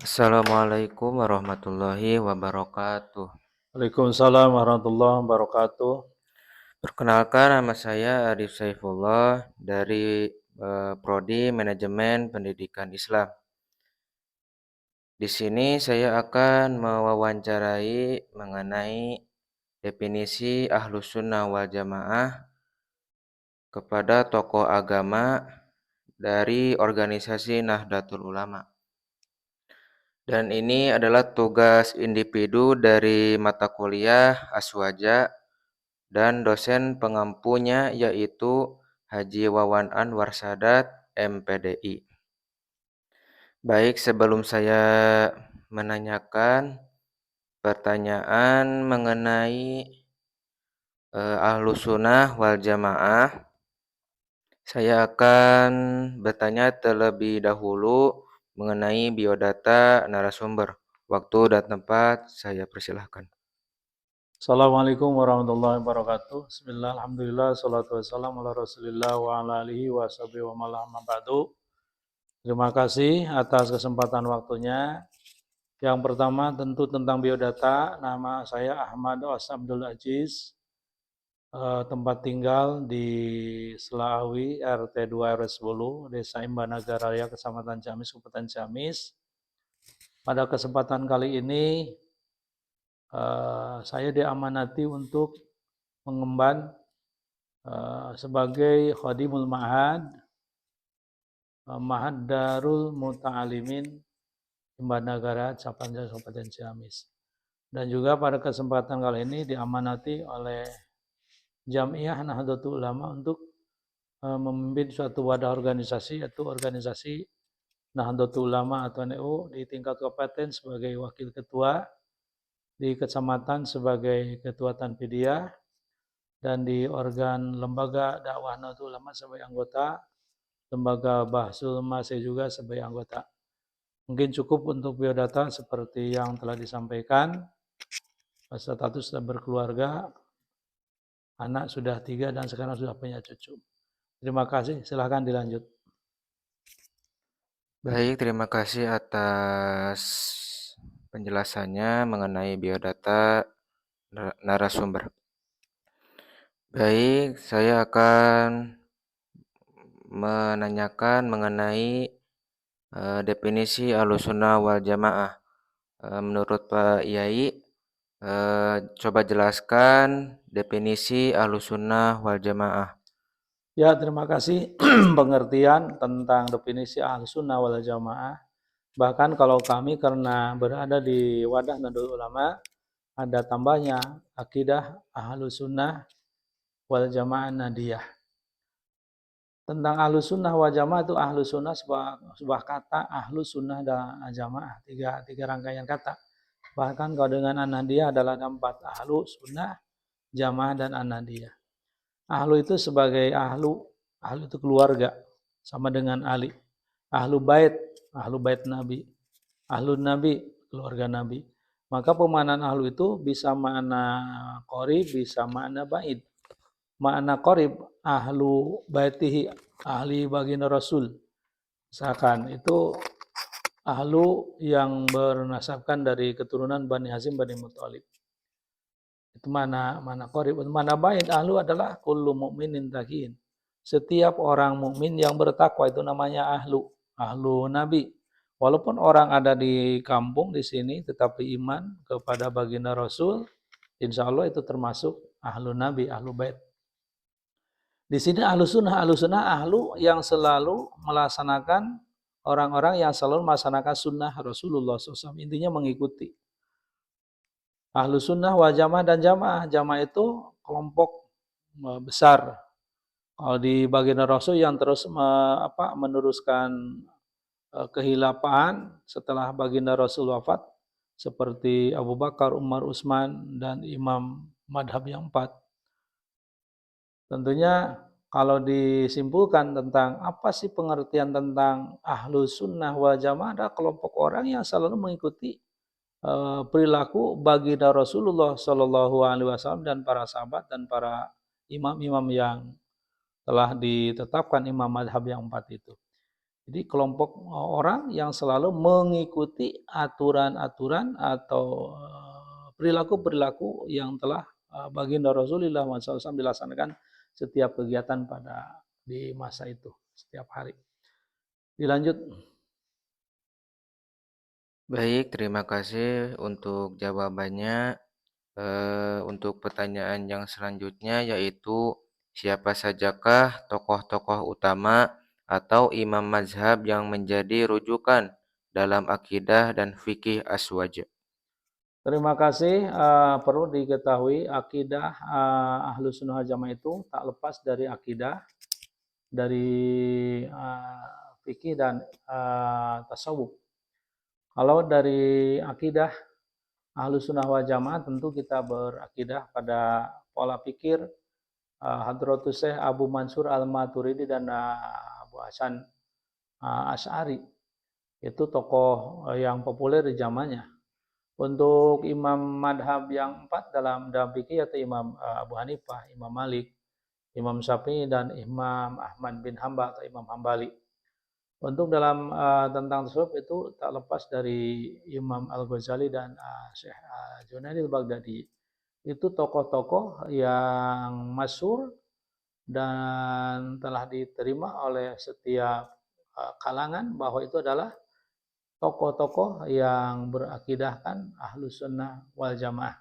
Assalamualaikum warahmatullahi wabarakatuh. Waalaikumsalam warahmatullahi wabarakatuh. Perkenalkan, nama saya Arif Saifullah dari Prodi Manajemen Pendidikan Islam. Di sini saya akan mewawancarai mengenai definisi Ahlus Sunnah wal Jamaah kepada tokoh agama dari organisasi Nahdlatul Ulama. Dan ini adalah tugas individu dari mata kuliah Aswaja dan dosen pengampunya yaitu Haji Wawan Anwar Sadat, MPDI. Baik, sebelum saya menanyakan pertanyaan mengenai Ahlus Sunnah wal Jamaah, saya akan bertanya terlebih dahulu mengenai biodata narasumber. Waktu dan tempat saya persilahkan. Assalamualaikum warahmatullahi wabarakatuh. Bismillah, alhamdulillah, salatu wassalamu ala rasulillah wa ala alihi wa sahbihi wa malam ba'du. Terima kasih atas kesempatan waktunya. Yang pertama tentu tentang biodata. Nama saya Ahmad Abdul Aziz. Tempat tinggal di Selawi, RT 2 RW 10, Desa Imbanagara Raya, Kecamatan Ciamis, Kabupaten Ciamis. Pada kesempatan kali ini saya diamanati untuk mengemban sebagai Khadimul Ma'had, Ma'had Darul Muta'alimin Imbanagara, Kabupaten Ciamis. Dan juga pada kesempatan kali ini diamanati oleh Jamiah Nahdlatul Ulama untuk memimpin suatu wadah organisasi, yaitu organisasi Nahdlatul Ulama atau NU di tingkat kabupaten sebagai wakil ketua, di kecamatan sebagai ketua Tanfidiyah, dan di organ lembaga dakwah Nahdlatul Ulama sebagai anggota, lembaga Bahsul Masih juga sebagai anggota. Mungkin cukup untuk biodata seperti yang telah disampaikan. Status sudah berkeluarga, anak sudah 3 dan sekarang sudah punya cucu. Terima kasih, silahkan dilanjut. Baik, terima kasih atas penjelasannya mengenai biodata narasumber. Baik, saya akan menanyakan mengenai definisi Ahlussunnah wal Jamaah. Menurut Pak Yai, coba jelaskan definisi Ahlussunnah wal Jamaah. Ya, terima kasih pengertian tentang definisi Ahlussunnah wal Jamaah. Bahkan kalau kami karena berada di wadah Nahdlatul Ulama, ada tambahnya akidah Ahlussunnah wal Jamaah Nadiyah. Tentang Ahlussunnah wal Jamaah itu Ahlussunnah sebuah kata, Ahlussunnah dan Jamaah, tiga rangkaian kata. Bahkan kalau dengan An-Nadiyah adalah 4, Ahlussunnah, Jamaah, dan An-Nadiyah. Ahlu itu sebagai ahlu itu keluarga, sama dengan Ali. Ahlu bait Nabi. Ahlu Nabi, keluarga Nabi. Maka pemaknaan ahlu itu bisa makna qorib, bisa makna bait. Makna qorib, ahlu baitihi, ahli baginda Rasul. Misalkan itu ahlu yang bernasabkan dari keturunan Bani Hashim Bani Muthalib. Itu mana qorib. Mana bait, ahlu adalah kullu mu'minin taqin. Setiap orang mukmin yang bertakwa itu namanya ahlu, ahlu Nabi. Walaupun orang ada di kampung di sini tetapi iman kepada baginda Rasul, insya Allah itu termasuk ahlu Nabi, ahlu bait. Di sini ahlu sunnah ahlu yang selalu melaksanakan, orang-orang yang selalu melaksanakan sunnah Rasulullah SAW. Intinya mengikuti. Ahlu sunnah wal jamaah dan jamaah. Jamaah itu kelompok besar. Kalau di baginda Rasul yang terus meneruskan kehilafan setelah baginda Rasul wafat, seperti Abu Bakar, Umar, Utsman, dan imam madhab yang 4. Tentunya kalau disimpulkan tentang apa sih pengertian tentang ahlu sunnah wal jamaah, ada kelompok orang yang selalu mengikuti perilaku baginda Rasulullah Shallallahu Alaihi Wasallam dan para sahabat dan para imam-imam yang telah ditetapkan imam madhab yang 4 itu. Jadi kelompok orang yang selalu mengikuti aturan-aturan atau perilaku-perilaku yang telah baginda Rasulullah SAW dilaksanakan setiap kegiatan di masa itu, setiap hari. Dilanjut. Baik, terima kasih untuk jawabannya. Untuk pertanyaan yang selanjutnya yaitu siapa sajakah tokoh-tokoh utama atau imam mazhab yang menjadi rujukan dalam akidah dan fikih Aswaj? Terima kasih. Perlu diketahui akidah Ahlus Sunnah wal Jamaah itu tak lepas dari akidah, dari fikih dan tasawuf. Kalau dari akidah Ahlus Sunnah wal Jamaah tentu kita berakidah pada pola pikir Hadratus Syekh Abu Mansur Al-Maturidi dan Abu Hasan Asy'ari. Itu tokoh yang populer di zamannya. Untuk imam madhab yang empat dalam fikih yaitu Imam Abu Hanifah, Imam Malik, Imam Syafi'i dan Imam Ahmad bin Hambal atau Imam Hambali. Untuk dalam tentang tasawuf itu tak lepas dari Imam Al-Ghazali dan Syekh Junaid al-Baghdadi. Itu tokoh-tokoh yang masyhur dan telah diterima oleh setiap kalangan bahwa itu adalah tokoh-tokoh yang berakidahkan Ahlus Sunnah wal Jamaah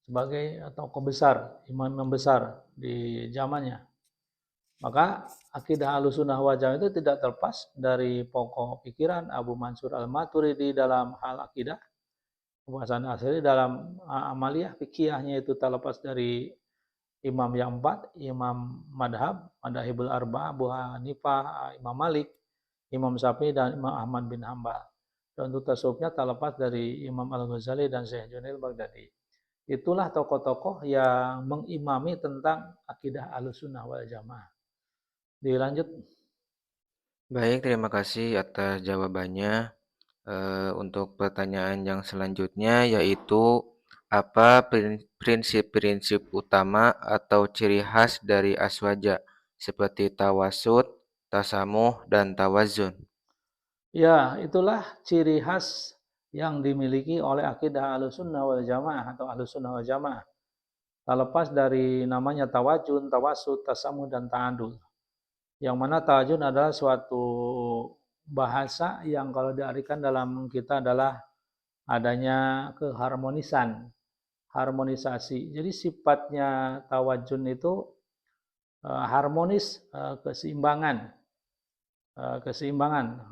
sebagai tokoh besar, imam besar di zamannya. Maka akidah Ahlus Sunnah wal Jamaah itu tidak terlepas dari pokok pikiran Abu Mansur Al-Maturidi dalam hal akidah, Abu Hasan Asy'ari dalam amaliyah fikihnya itu tak lepas dari imam yang empat, imam madhabul arba'ah, Abu Hanifah, Imam Malik, Imam Syafi'i dan Imam Ahmad bin Hambal. Dan untuk tasawufnya tak lepas dari Imam Al-Ghazali dan Syekh Junaid al-Baghdadi. Itulah tokoh-tokoh yang mengimami tentang akidah Ahlussunnah wal Jamaah. Dilanjut. Baik, terima kasih atas jawabannya. Untuk pertanyaan yang selanjutnya yaitu apa prinsip-prinsip utama atau ciri khas dari aswaja seperti tawasud, tasamuh, dan tawazun? Ya, itulah ciri khas yang dimiliki oleh akidah Ahlussunnah wal Jamaah atau Ahlussunnah wal Jamaah. Tak lepas dari namanya tawajun, tawasud, tasamuh, dan ta'adul. Yang mana tawajun adalah suatu bahasa yang kalau diartikan dalam kita adalah adanya keharmonisan, harmonisasi. Jadi sifatnya tawajun itu harmonis, keseimbangan,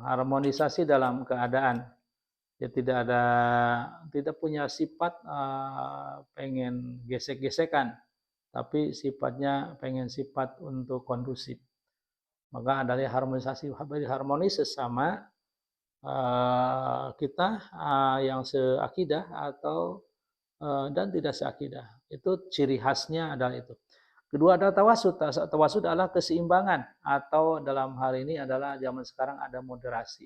harmonisasi dalam keadaan. Ya tidak punya sifat pengen gesek-gesekan, tapi sifatnya pengen sifat untuk kondusif. Maka ada harmonisasi, harmonis sesama kita yang seakidah atau dan tidak seakidah. Itu ciri khasnya adalah itu. Kedua adalah tawasud. Tawasud adalah keseimbangan atau dalam hal ini adalah zaman sekarang ada moderasi.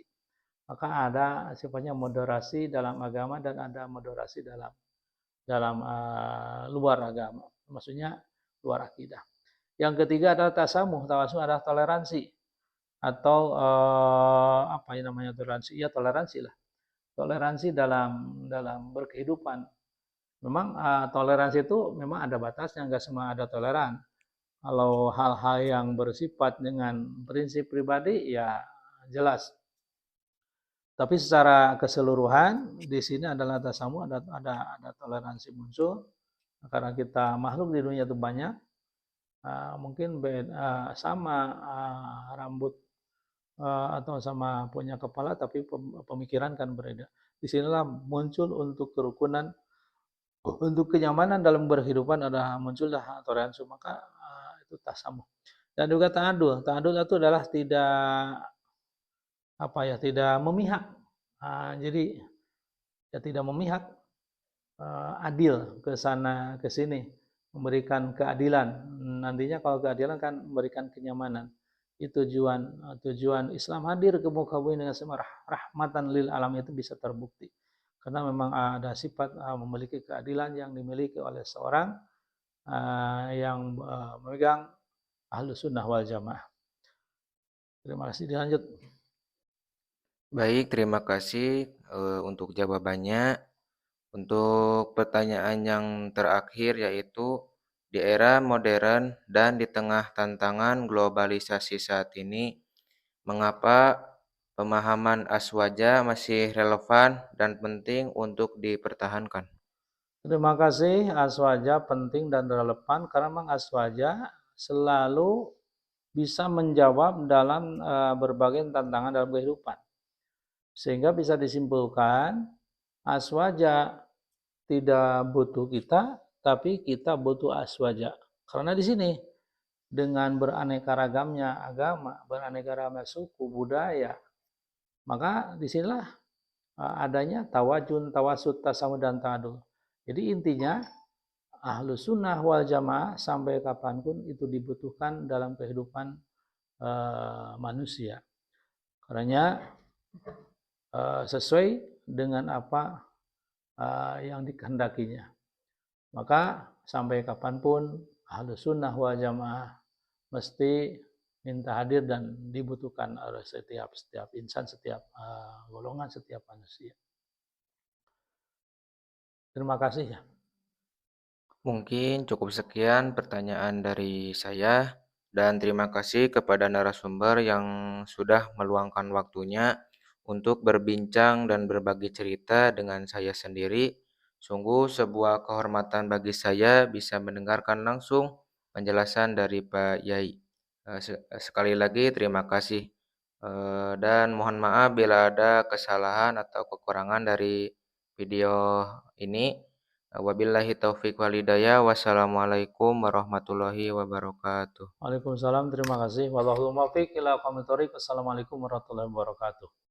Maka ada sifatnya moderasi dalam agama dan ada moderasi dalam luar agama. Maksudnya luar akidah. Yang ketiga adalah tasamuh. Tasamuh adalah toleransi atau apa yang namanya toleransi? Ya toleransi lah. Toleransi dalam berkehidupan. Memang toleransi itu memang ada batasnya, nggak semua ada toleran. Kalau hal-hal yang bersifat dengan prinsip pribadi ya jelas. Tapi secara keseluruhan di sini adalah tasamu ada toleransi muncul karena kita makhluk di dunia itu banyak. Mungkin sama rambut atau sama punya kepala tapi pemikiran kan berbeda. Disinilah muncul untuk kerukunan, untuk kenyamanan dalam berkehidupan ada muncullah toleransi, maka itu tasamu. Dan juga ta'adul. Ta'adul itu adalah tidak memihak. Jadi ya tidak memihak, adil ke sana ke sini, memberikan keadilan. Nantinya kalau keadilan kan memberikan kenyamanan. Itu tujuan Islam hadir ke muka bumi dengan semua rahmatan lil alam itu bisa terbukti. Karena memang ada sifat memiliki keadilan yang dimiliki oleh seorang uh, yang memegang Ahlus Sunnah wal Jamaah. Terima kasih, dilanjut. Baik, terima kasih untuk jawabannya. Untuk pertanyaan yang terakhir yaitu di era modern dan di tengah tantangan globalisasi saat ini, mengapa pemahaman aswaja masih relevan dan penting untuk dipertahankan? Terima kasih, aswaja penting dan relevan karena memang aswaja selalu bisa menjawab dalam berbagai tantangan dalam kehidupan. Sehingga bisa disimpulkan, aswaja tidak butuh kita, tapi kita butuh aswaja. Karena di sini dengan beraneka ragamnya agama, beraneka ragamnya suku, budaya, maka disinilah adanya tawajun, tawasud, tasamud, dan ta'adul. Jadi intinya Ahlus Sunnah wal Jamaah sampai kapanpun itu dibutuhkan dalam kehidupan manusia. Karena sesuai dengan apa yang dikehendakinya. Maka sampai kapanpun Ahlus Sunnah wal Jamaah mesti minta hadir dan dibutuhkan oleh setiap insan, setiap golongan, setiap manusia. Terima kasih ya. Mungkin cukup sekian pertanyaan dari saya, dan terima kasih kepada narasumber yang sudah meluangkan waktunya untuk berbincang dan berbagi cerita dengan saya sendiri. Sungguh sebuah kehormatan bagi saya bisa mendengarkan langsung penjelasan dari Pak Yai. Sekali lagi terima kasih. Dan mohon maaf bila ada kesalahan atau kekurangan dari video ini. Wabillahi taufik walhidayah. Wassalamualaikum warahmatullahi wabarakatuh. Waalaikumsalam, terima kasih. Wallahul muwaffiq ila aqwamit thoriq. Wassalamualaikum warahmatullahi wabarakatuh.